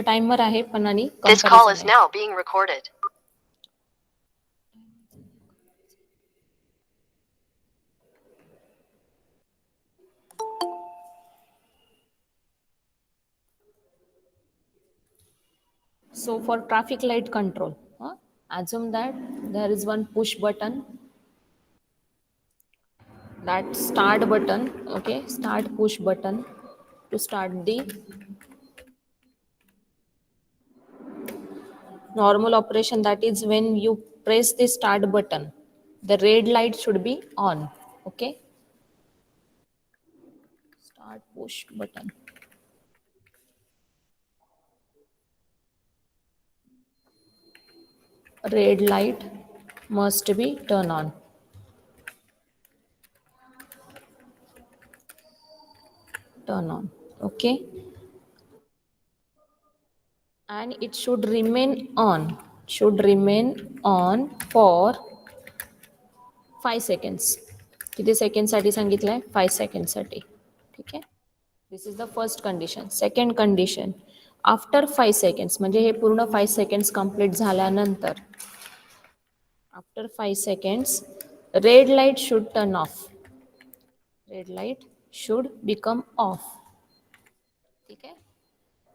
Timer आहे पण आणि This call कंपॅरिझन is आहे. now being recorded. So for traffic light control, assume that there is one push button, that start button, okay, start push button to start the normal operation. That is when you press the start button, the red light should be on, okay. Start push button. Red light must be turn on. Turn on. Okay. And it should remain on. Should remain on for 5 seconds. किती सेकंडसाठी सांगितलंय? 5 सेकंडसाठी. ठीक आहे. This is the first condition. Second condition, after 5 seconds म्हणजे हे पूर्ण 5 seconds complete झाल्यानंतर after 5 seconds red light should turn off. Red light should become off. ठीक आहे.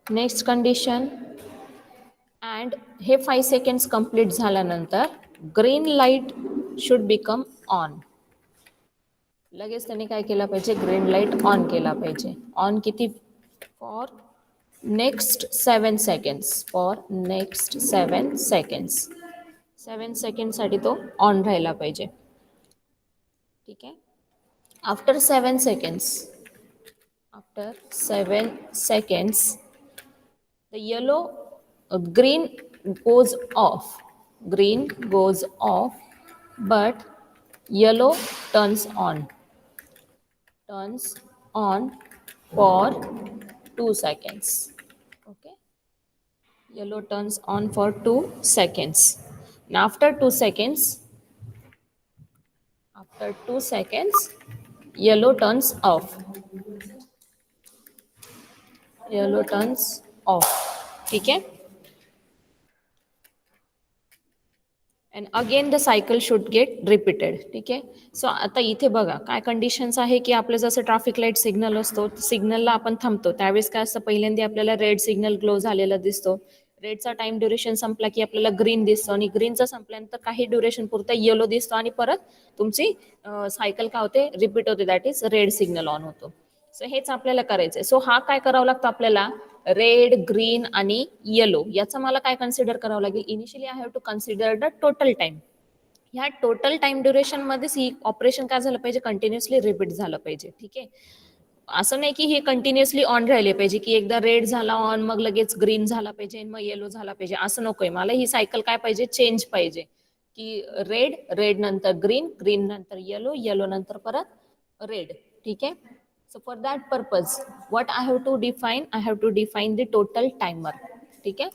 नेक्स्ट कंडिशन, अँड हे 5 सेकंड्स कंप्लीट झाल्यानंतर green light should become on. लगेच त्यांनी काय केलं पाहिजे? ग्रीन लाईट ऑन केला पाहिजे. ऑन किती? For next 7 seconds. For next 7 seconds. 7 सेकंडसाठी तो ऑन राहायला पाहिजे. ठीक आहे. After 7 seconds, after 7 seconds, the yellow green goes off. Green goes off, but yellow turns on. Turns on for 2 seconds. Okay. Yellow turns on for 2 seconds. Now after 2 seconds, yellow turns off. Yellow turns off. ठीक है. And again the cycle should get repeated. ठीक आहे. So आता इथे बघा काय conditions आहे की आपलं जसं ट्रॅफिक लाईट सिग्नल असतो, सिग्नलला आपण थांबतो त्यावेळेस काय असतं, पहिल्यांदा आपल्याला रेड सिग्नल ग्लो झालेला दिसतो. रेडचा टाइम ड्युरेशन संपला की आपल्याला ग्रीन दिसतो आणि ग्रीनचा संपल्यानंतर काही ड्युरेशन पुरता येलो दिसतो आणि परत तुमची सायकल काय होते? रिपीट होते. That is red signal on होतो. सो हेच आपल्याला करायचंय. सो हा काय करावं लागतं आपल्याला? रेड, ग्रीन आणि येलो याचं मला काय कन्सिडर करावं लागेल? Initially I have to consider the total time. ह्या टोटल टाइम ड्युरेशन मध्येच ही ऑपरेशन काय झालं पाहिजे? कंटिन्युअसली रिपीट झालं पाहिजे. ठीक आहे. असं नाही की हे कंटिन्युअसली ऑन राहिले पाहिजे की एकदा रेड झाला ऑन मग लगेच ग्रीन झाला पाहिजे मग येलो झाला पाहिजे, असं नकोय मला. ही सायकल काय पाहिजे? चेंज पाहिजे की रेड, रेड नंतर ग्रीन, ग्रीन नंतर येलो, येलो नंतर परत रेड. ठीक आहे. So for that purpose, what I have to define? I have to define the total timer. ठीक है.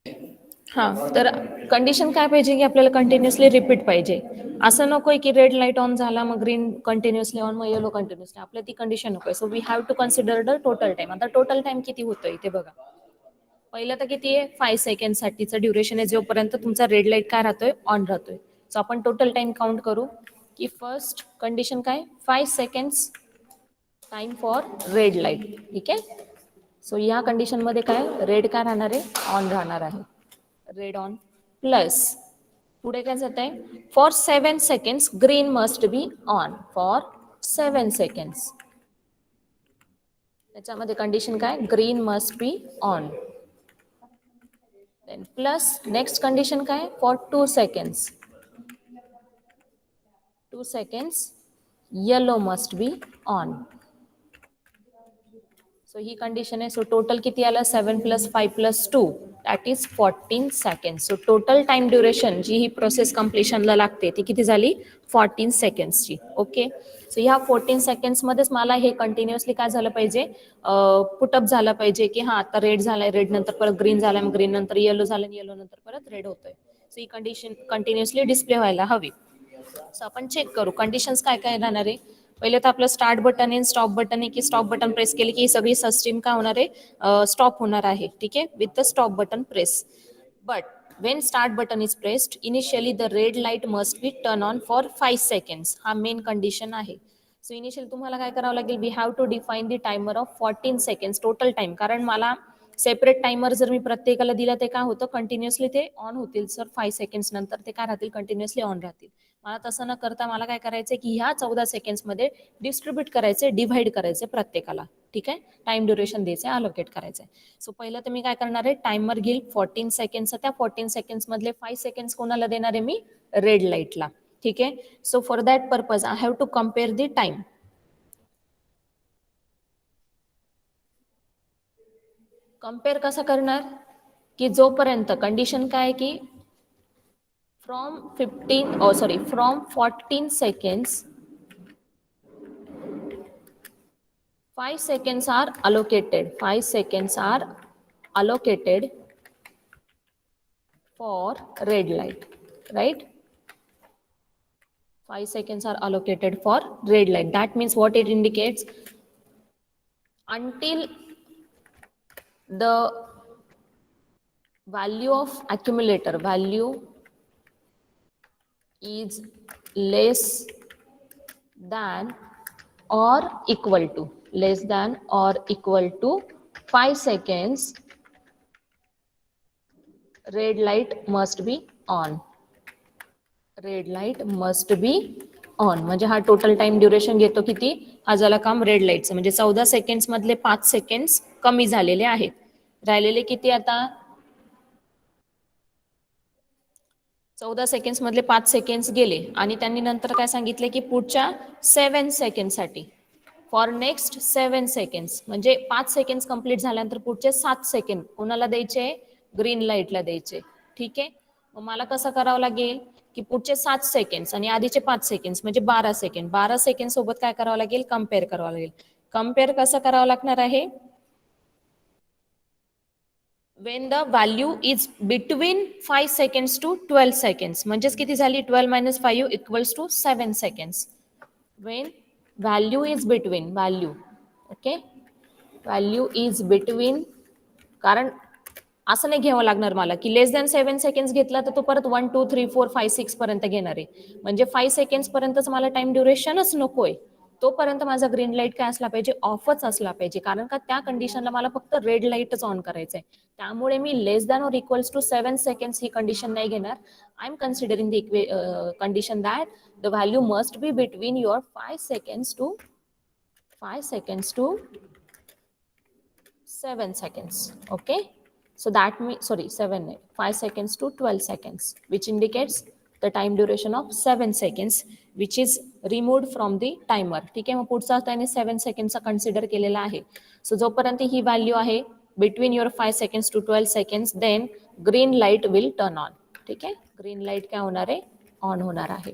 हां, तर कंडिशन काय पाहिजे की आपल्याला कंटिन्युअसली रिपीट पाहिजे. असं नकोय की रेड लाईट ऑन झाला, मग ग्रीन कंटिन्युअसली ऑन, मग येलो कंटिन्युअसली. आपल्याला ती कंडिशन नकोय. So we have to consider the total time. आता टोटल टाईम किती होतोय ते बघा. पहिलं तर किती आहे 5 सेकंडसाठीचं ड्युरेशन आहे, जोपर्यंत तुमचा रेड लाईट काय राहतोय ऑन राहतोय. सो आपण टोटल टाइम काउंट करू की फर्स्ट कंडिशन काय 5 seconds time for red light. ठीक आहे. सो या कंडिशन मध्ये काय रेड काय राहणार आहे ऑन राहणार आहे. रेड ऑन प्लस पुढे काय जात आहे for 7 seconds green must be on for 7 seconds. त्याच्यामध्ये कंडिशन काय green must be on. Then plus next condition काय for 2 seconds. 2 seconds yellow must be on. So ही कंडिशन आहे. सो टोटल किती आलं 7 + 5 + 2 that is 14 seconds. So total time duration जी ही process कम्प्लिशनला लागते ती किती झाली 14 सेकंड्सची. ओके. सो ह्या 14 सेकंड्समध्येच मला हे कंटिन्युअसली काय झालं पाहिजे पुटअप झालं पाहिजे की हा आता रेड झालाय, रेड नंतर परत ग्रीन झालाय, मग ग्रीन नंतर येलो झालं, येलो नंतर परत रेड होतोय. सो ही कंडिशन कंटिन्युअसली डिस्प्ले व्हायला हवी. सो आपण चेक करू कंडिशन्स काय काय राहणार आहे. पहिले तर आपलं स्टार्ट बटन आहे, स्टॉप बटन आहे, की स्टॉप बटन प्रेस केले की ही सगळी सिस्टीम काय होणार आहे स्टॉप होणार आहे. ठीक आहे with the stop button press. But when start button is pressed initially the red light must be turn on for 5 seconds. हा मेन कंडिशन आहे. सो इनिशियल तुम्हाला काय करावं लागेल we have to define the timer of 14 seconds total time. कारण मला separate timer जर मी प्रत्येकाला दिला ते काय होतं कंटिन्युअसली ते ऑन होतील सर 5 सेकंड्स नंतर ते काय राहतील कंटिन्युअसली ऑन राहतील. मला तसं न करता मला काय करायचंय की ह्या 14 सेकंड्समध्ये डिस्ट्रीब्यूट करायचे डिव्हाइड करायचे प्रत्येकाला. ठीक आहे टाइम ड्युरेशन द्यायचं अलोकेट करायचंय. सो पहिलं तर मी काय करणार आहे टायमर घेईल 14 सेकंड्स. त्या 14 सेकंड्स मधले 5 सेकंड्स कोणाला देणार आहे मी रेड लाईटला. ठीक आहे. So for that purpose I have to compare the time. Compare कसं करणार की जोपर्यंत कंडिशन काय की from 14 seconds 5 seconds are allocated. 5 seconds are allocated for red light, right? 5 seconds are allocated for red light. That means what it indicates until the value of accumulator value is less than or equal to 5 seconds red light must be on. Red light must be on म्हणजे हा total time duration घेतो किती हा झाला काम red लाईटचं म्हणजे 14 seconds मधले 5 सेकंड्स कमी झालेले आहेत. राहिलेले किती आता 14 सेकंड्स मधले 5 सेकंड्स गेले आणि त्यांनी नंतर काय सांगितले की पुढच्या 7 सेकंडसाठी फॉर नेक्स्ट 7 सेकंड्स म्हणजे 5 सेकंड्स कंप्लीट झाल्यानंतर पुढचे 7 सेकंड कोणाला द्यायचे ग्रीन लाईटला द्यायचे. ठीक आहे. मग मला कसं करावं लागेल की पुढचे 7 सेकंड्स आणि आधीचे 5 सेकंड्स म्हणजे 12 सेकंड सोबत काय करावं लागेल कम्पेअर करावं लागेल. कम्पेअर कसं करावं लागणार आहे when the value is between 5 seconds to 12 seconds म्हणजेच किती झाली 12 - 5 equals to 7 seconds. when value is between okay value is between कारण असं नाही घ्यावं लागणार मला की लेस दॅन 7 सेकंड्स घेतला तर तो परत 1 2 3 4 5 6 पर्यंत घेणार आहे म्हणजे 5 सेकंड्स पर्यंतच मला टाइम ड्युरेशनच नकोय. तोपर्यंत माझा ग्रीन लाईट काय असला पाहिजे ऑफच असला पाहिजे कारण का त्या कंडिशनला मला फक्त रेड लाईटच ऑन करायचंय. त्यामुळे मी less than or equals to 7 seconds ही कंडिशन नाही घेणार. I am considering the condition that the value must be between your 5 seconds to 7 seconds. Okay. So that means 5 seconds to 12 seconds, which indicates the time duration of 7 seconds, which is removed from the timer. ठीक आहे. मग पुढचा त्याने 7 सेकंडचा consider केलेला आहे. So जोपर्यंत ही value आहे between your 5 seconds to 12 seconds, then green light will turn on. ठीक आहे. ग्रीन लाईट काय होणार आहे ऑन होणार आहे.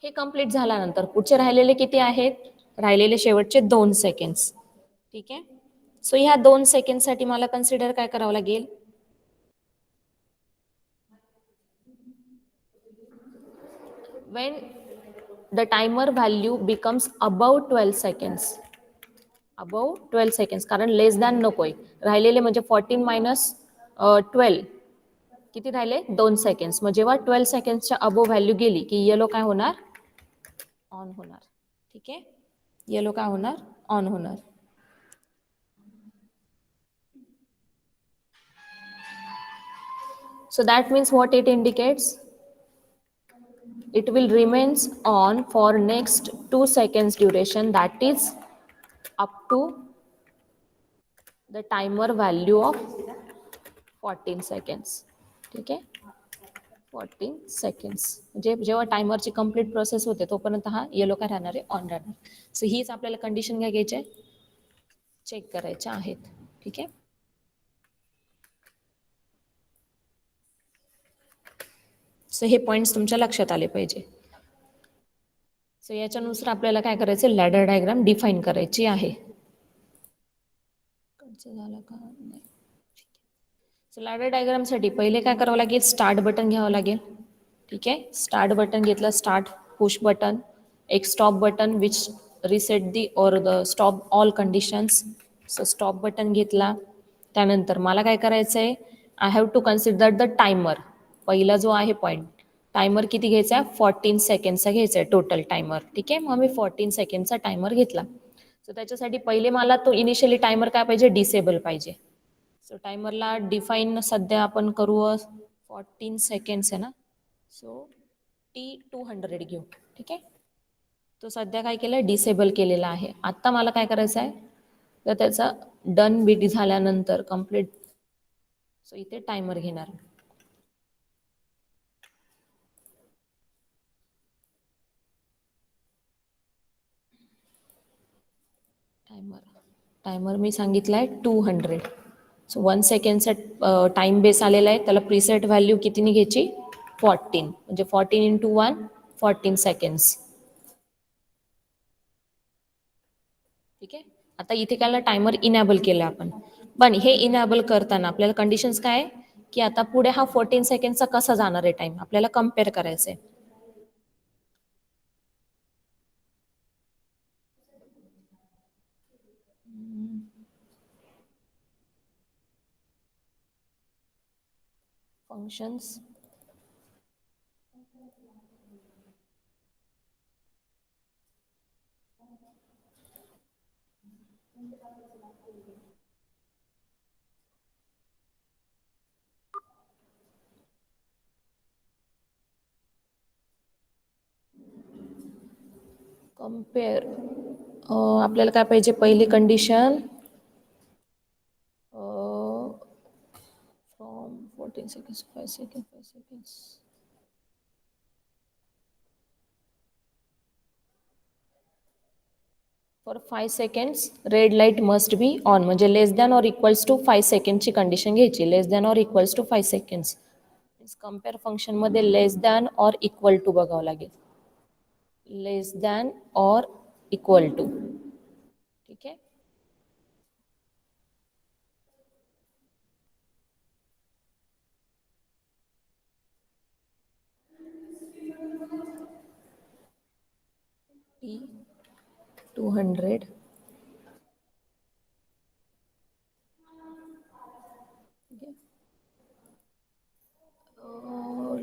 हे कंप्लीट झाल्यानंतर पुढचे राहिलेले किती आहेत राहिलेले शेवटचे 2 सेकंड्स. ठीक आहे. सो ह्या 2 सेकंडसाठी मला कन्सिडर काय करावं लागेल when the timer value becomes above 12 seconds. Above 12 seconds, कारण लेस दॅन नकोय. राहिलेले म्हणजे 14 मायनस 12 किती राहिले 2 सेकंड्स. मग जेव्हा 12 सेकंड्सच्या अबव व्हॅल्यू गेली की येलो काय होणार ऑन होणार. ठीक आहे, येलो काय होणार ऑन होणार. So that means what it indicates? It will remains on for next 2 seconds duration, that is up to the timer value of 14 seconds. ठीक आहे, 14 सेकंड्स म्हणजे जेव्हा टायमरची कंप्लीट प्रोसेस होते तोपर्यंत हा येलो काय राहणार आहे ऑन राहणार. सो हीच आपल्याला कंडिशन काय घ्यायची आहे, चेक करायच्या आहेत. ठीक आहे, सो हे पॉईंट्स तुमच्या लक्षात आले पाहिजे. सो याच्यानुसार आपल्याला काय करायचं, लॅडर डायग्राम डिफाईन करायची आहे. झालं का नाही. सो लॅडर डायग्रामसाठी पहिले काय करावं लागेल, स्टार्ट बटन घ्यावं लागेल. ठीक आहे, स्टार्ट बटन घेतलं, स्टार्ट पुश बटन, एक stop button which reset the or the stop all conditions. So stop button घेतला. त्यानंतर मला काय करायचं आहे, I have to consider the timer. पहिला जो आहे पॉईंट, टायमर किती घ्यायचा आहे 14 सेकंडचा घ्यायचा आहे टोटल टायमर. ठीक आहे, मग मी 14 सेकंडचा टायमर घेतला. सो त्याच्यासाठी पहिले मला तो इनिशियली टायमर काय पाहिजे, डिसेबल पाहिजे. सो टायमरला डिफाईन सध्या आपण करू 14 सेकंड्स आहे ना. सो T200 घेऊ. ठीक आहे, तो सध्या काय केलं आहे, डिसेबल केलेला आहे. आत्ता मला काय करायचं आहे, तर त्याचा डन बीट झाल्यानंतर कम्प्लीट. सो इथे टायमर घेणार. टायमर मी सांगितलं आहे 200. सो 1 सेकंडचा टाइम बेस आलेला आहे, त्याला प्रीसेट व्हॅल्यू कितीने घ्यायची 14, म्हणजे 14 इंटू 1 14 सेकंड्स. ठीक आहे, आता इथे काय टायमर इनेबल केलं आपण. पण हे इनेबल करताना आपल्याला कंडिशन्स काय आहे, की आता पुढे हा 14 सेकंडचा कसा जाणार आहे टाइम, आपल्याला कम्पेअर करायचं आहे. Functions compare. आपल्याला काय पाहिजे, पहिली condition from 14 seconds 5 second 5 seconds. For 5 seconds red light must be on, म्हणजे less than or equals to 5 सेकंडची कंडिशन घ्यायची. Less than or equals to 5 seconds. Compare फंक्शनमध्ये less than or equal to बघावं लागेल. Less than or equal to. ठीक आहे, T200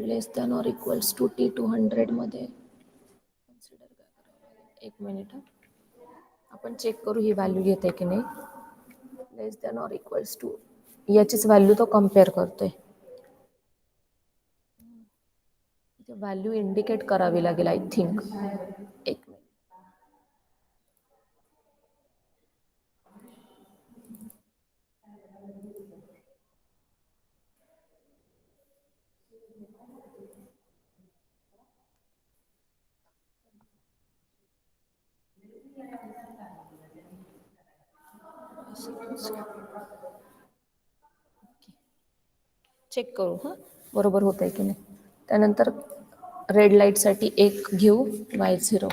less than or equals to T200 मध्ये consider काय करावं लागेल. एक मिनिट, आपण चेक करू ही व्हॅल्यू घेते की नाही. लेस दॅन ऑर इक्वल्स टू याचीच व्हॅल्यू तो कम्पेअर करतोय. व्हॅल्यू इंडिकेट करावी लागेल आय थिंक. एक मिनिट, चेक करू हां बरोबर होत आहे की नाही. त्यानंतर रेड लाईटसाठी एक घेऊ Y0.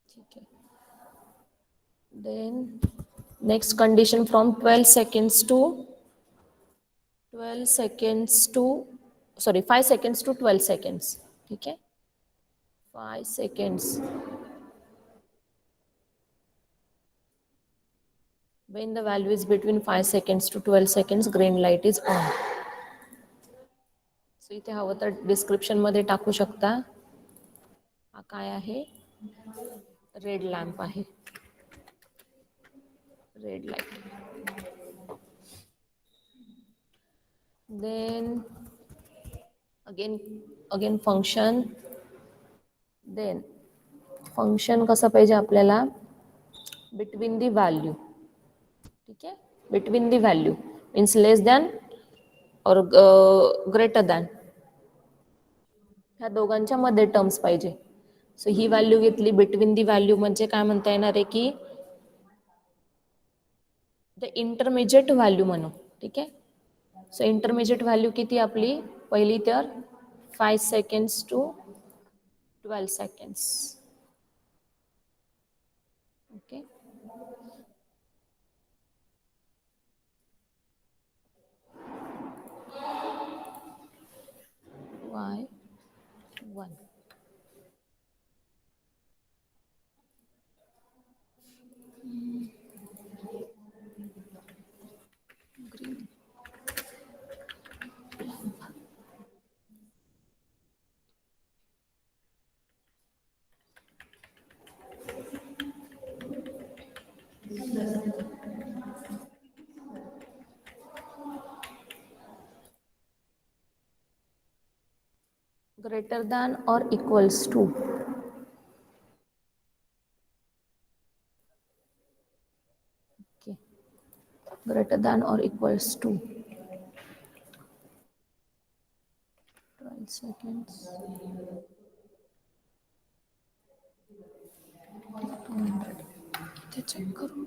ठीक आहे, then next condition from 12 seconds to sorry 5 seconds to 12 seconds. ठीक आहे. 5 seconds. When the value is between 5 seconds to 12 seconds, green light is on. So इथे हवं तर डिस्क्रिप्शन मध्ये टाकू शकता. हा काय आहे? रेड लॅम्प आहे. Red light. Then again function. Then function कसं पाहिजे आपल्याला? Between the value. ठीक आहे. Between the value means less than और ग्रेटर दॅन, ह्या दोघांच्या मध्ये टर्म्स पाहिजे. सो ही व्हॅल्यू घेतली. बिटवीन दी व्हॅल्यू म्हणजे काय म्हणता येणार आहे की द इंटरमिजिएट व्हॅल्यू म्हणू. ठीक आहे. सो इंटरमिजिएट व्हॅल्यू किती आपली? पहिली तर 5 seconds to 12 seconds. Okay. y1. Green. Greater than or equals to. Okay. Greater than or equals to 12 seconds. 200. इथे चेक करू.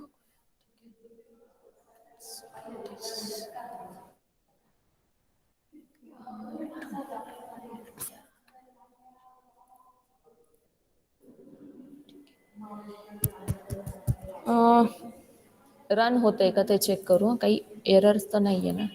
रन होतंय का ते चेक करू. काही एरर्स तर नाहीये ना?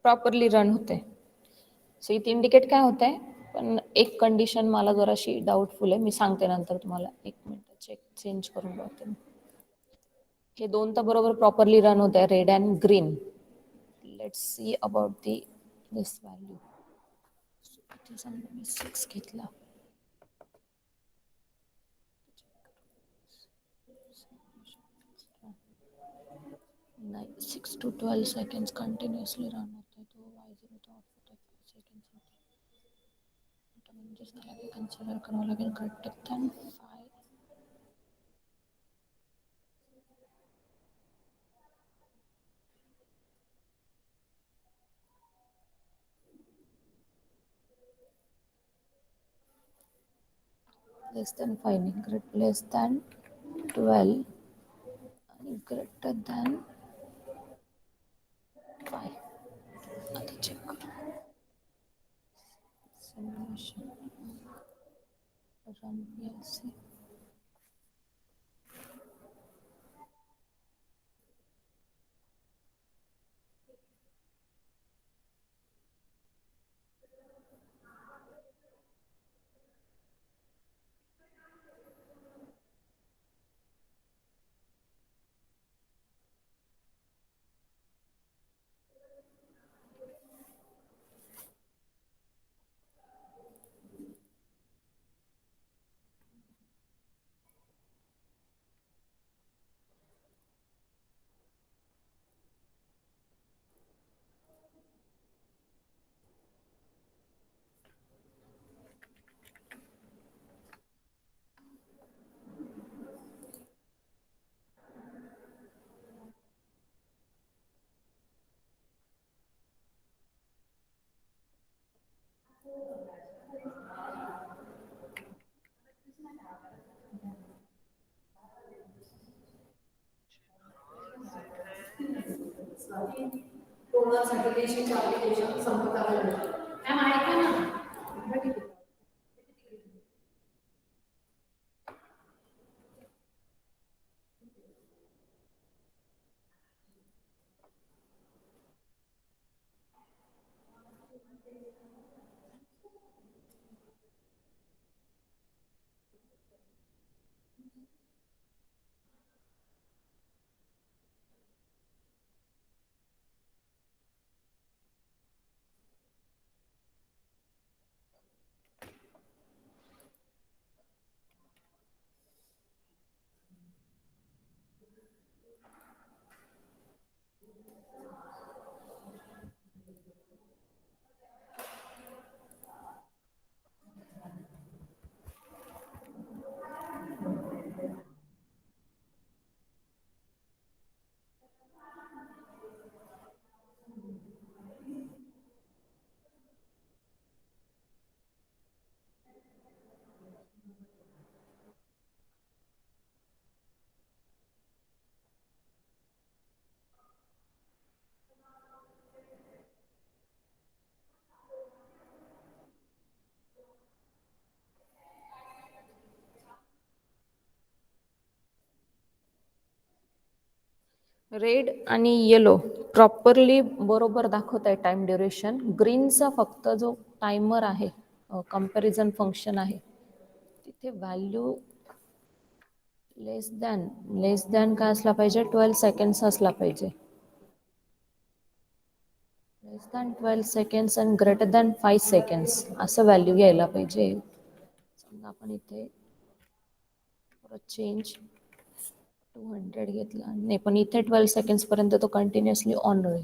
प्रॉपरली रन होते. सो इथे इंडिकेट काय होत आहे? पण एक कंडिशन मला जराशी डाऊटफुल आहे. मी सांगते नंतर तुम्हाला. एक मिनिट चेक चेंज करून बघते. हे दोन तर बरोबर प्रॉपरली रन होत आहे, red and green. Let's see about this value. इथे समजा मी 6 घेतला. नाही, 6 to 12 seconds कंटिन्युअसली रन होते. तो y0 तो ऑफ होते 5 सेकंड्स होते. म्हणजे त्याला कन्सिडर करावं लागेल ग्रेटर दॅन 5. लेस दॅन 5 नाही, लेस दॅन 12 आणि ग्रेटर दॅन 5. आता चेक करू. Simulation run PLC. रेड आणि येलो प्रॉपरली बरोबर दाखवत आहे टाइम ड्युरेशन. ग्रीनचा फक्त जो टायमर आहे, कंपॅरिझन फंक्शन आहे, तिथे व्हॅल्यू लेस दॅन काय असला पाहिजे, 12 सेकंड्स असला पाहिजे. लेस दॅन 12 सेकंड्स आणि ग्रेटर दॅन 5 सेकंड्स असं व्हॅल्यू यायला पाहिजे. समजा आपण इथे चेंज 200 घेतला नाही, पण इथे 12 सेकंड्स पर्यंत तो कंटिन्युअसली ऑन राहील.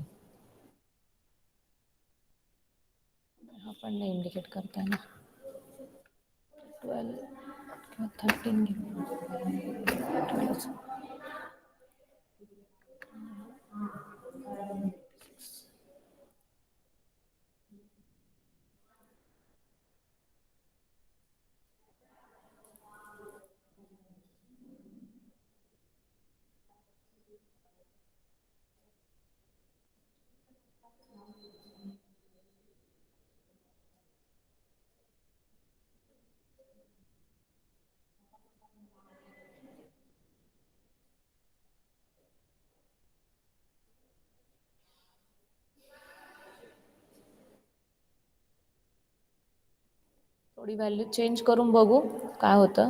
हा पण नाही इंडिकेट करताय ना. 12 किंवा 13 12. थोडी व्हॅल्यू चेंज करून बघू काय होतं.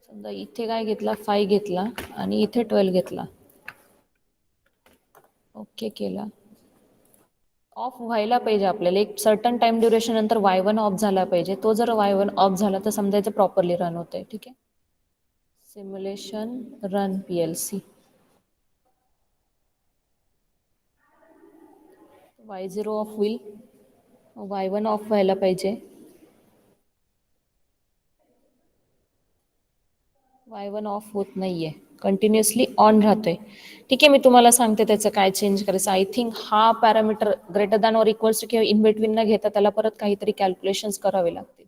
समजा इथे काय घेतला, 5 घेतला आणि इथे 12 घेतला. ओके केला. ऑफ व्हायला पाहिजे आपल्याला एक सर्टन टाइम ड्युरेशन नंतर Y1 ऑफ झाला पाहिजे. तो जर Y1 ऑफ झाला तर समजायचं प्रॉपरली रन होतंय. ठीक आहे. Simulation run PLC. Y0 of होईल, Y1 ऑफ व्हायला पाहिजे. Y1 ऑफ होत नाहीये, कंटिन्युअसली ऑन राहतोय. ठीक आहे, मी तुम्हाला सांगते त्याचं काय चेंज करायचं. आय थिंक हा parameter greater than or equals to किंवा इन बिटवीन न घेता त्याला परत काहीतरी कॅल्क्युलेशन्स करावे लागतील.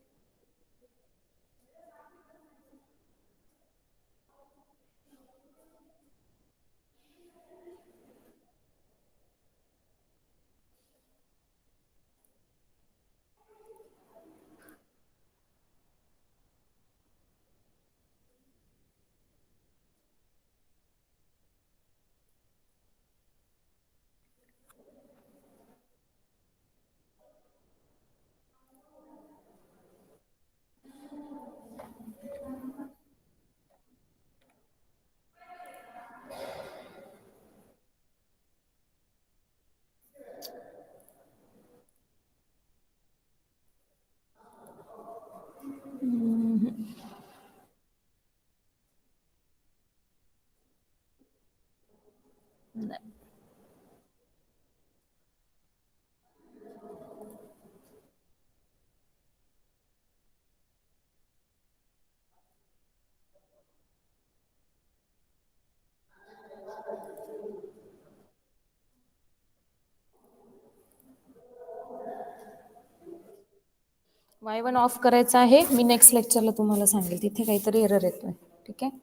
Y1 ऑफ करायचं आहे. मी नेक्स्ट लेक्चरला तुम्हाला सांगेल, तिथे काहीतरी एरर येतोय. ठीक आहे.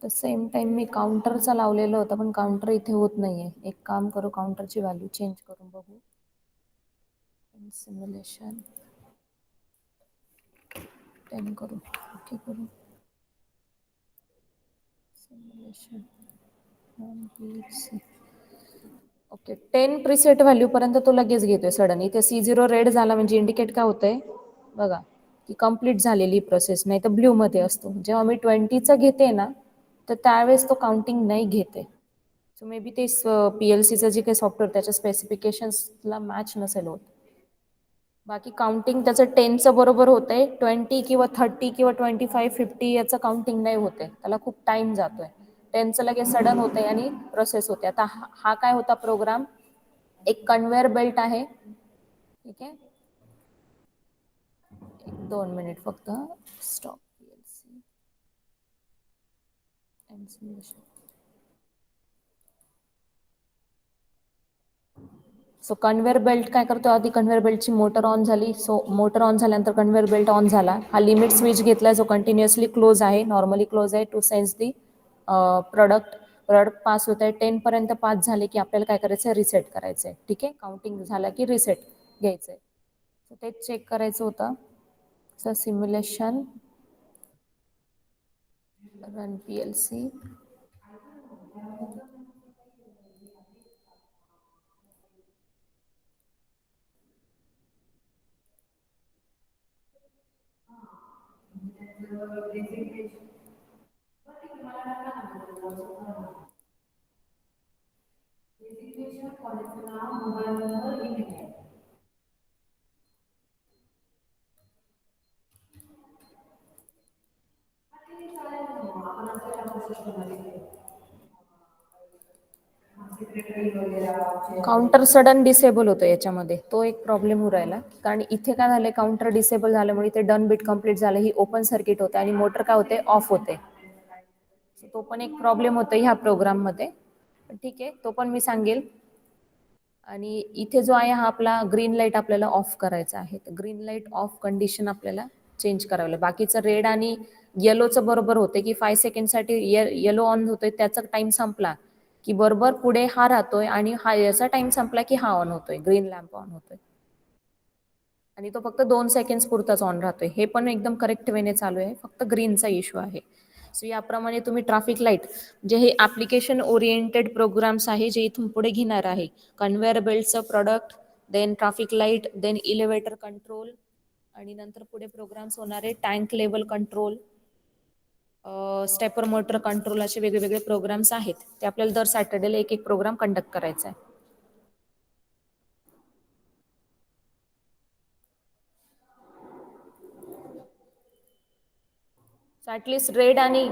तर सेम टाइम मी काउंटरचा लावलेलं होतं पण काउंटर इथे होत नाहीये. एक काम करू, काउंटरची व्हॅल्यू चेंज करून बघू. सिम्युलेशन 10 करू. ओके करू. सिम्युलेशन ओके 10 प्रीसेट व्हॅल्यू पर्यंत तो लगेच घेतोय सडन. इथे C0 रेड झाला म्हणजे इंडिकेट काय होतंय बघा की कंप्लीट झालेली प्रोसेस, नाही तर ब्ल्यू मध्ये असतो. जेव्हा मी 20चं घेते ना तर त्यावेळेस तो काउंटिंग नाही घेते. सो मे बी ते PLCचं जे काही सॉफ्टवेअर त्याच्या स्पेसिफिकेशन्सला मॅच नसेल होत. बाकी काउंटिंग त्याचं 10चं बरोबर होतंय. 20 किंवा 30 किंवा 25 50 याचं काउंटिंग नाही होतंय. त्याला खूप टाइम जातोय. 10चं लगेच सडन होतंय आणि प्रोसेस होते. आता हा काय होता प्रोग्राम, एक कन्व्हेअर बेल्ट आहे. ठीक आहे, 2 मिनिट फक्त. Stop PLC and simulation. So conveyor belt काय करतो, आधी कन्व्हेअर बेल्टची मोटर ऑन झाली. सो मोटर ऑन झाल्यानंतर कन्व्हेअर बेल्ट ऑन झाला. हा लिमिट स्विच घेतला जो कंटिन्युअसली क्लोज आहे, नॉर्मली क्लोज आहे to sense the product pass होत आहे. 10 पर्यंत पास झाले की आपल्याला काय करायचं, रिसेट करायचंय. ठीक आहे, काउंटिंग झालं की रिसेट घ्यायचंय. सो तेच चेक करायचं होतं. So simulation run PLC. Counter sudden disable होतं याच्यामध्ये, तो एक प्रॉब्लेम होऊ राहिला. कारण इथे काय झालंय, काउंटर डिसेबल झाल्यामुळे इथे डन बिट कंप्लीट झालं, ही ओपन सर्किट होते आणि मोटर काय होते, ऑफ होते. तो पण एक प्रॉब्लेम होतो ह्या प्रोग्राम मध्ये. ठीक आहे, तो पण मी सांगेल. आणि इथे जो आहे हा आपला ग्रीन लाईट आपल्याला ऑफ करायचा आहे. तर ग्रीन लाईट ऑफ कंडिशन आपल्याला चेंज करावं लागेल. बाकीचं रेड आणि येलोचं बरोबर होते की 5 सेकंडसाठी येलो ऑन होतोय, त्याचा टाइम संपला की बरोबर पुढे हा राहतोय आणि हा याचा टाइम संपला की हा ऑन होतोय, ग्रीन लॅम्प ऑन होतोय. आणि तो फक्त 2 सेकंड पुरताच ऑन राहतोय. हे पण एकदम करेक्ट वेने चालू आहे, फक्त ग्रीनचा इश्यू आहे. सो याप्रमाणे तुम्ही ट्रॅफिक लाईट, जे हे ॲप्लिकेशन ओरिएंटेड प्रोग्राम्स आहे जे इथून पुढे घेणार आहे. कन्व्हेअर बेल्टचं product, then traffic light, then elevator control, आणि नंतर पुढे प्रोग्राम्स होणारे tank level control, stepper motor control, असे वेगवेगळे प्रोग्राम्स आहेत. ते आपल्याला दर सॅटर्डेला एक एक प्रोग्राम कंडक्ट करायचा आहे. सो ॲटलिस्ट रेड आणि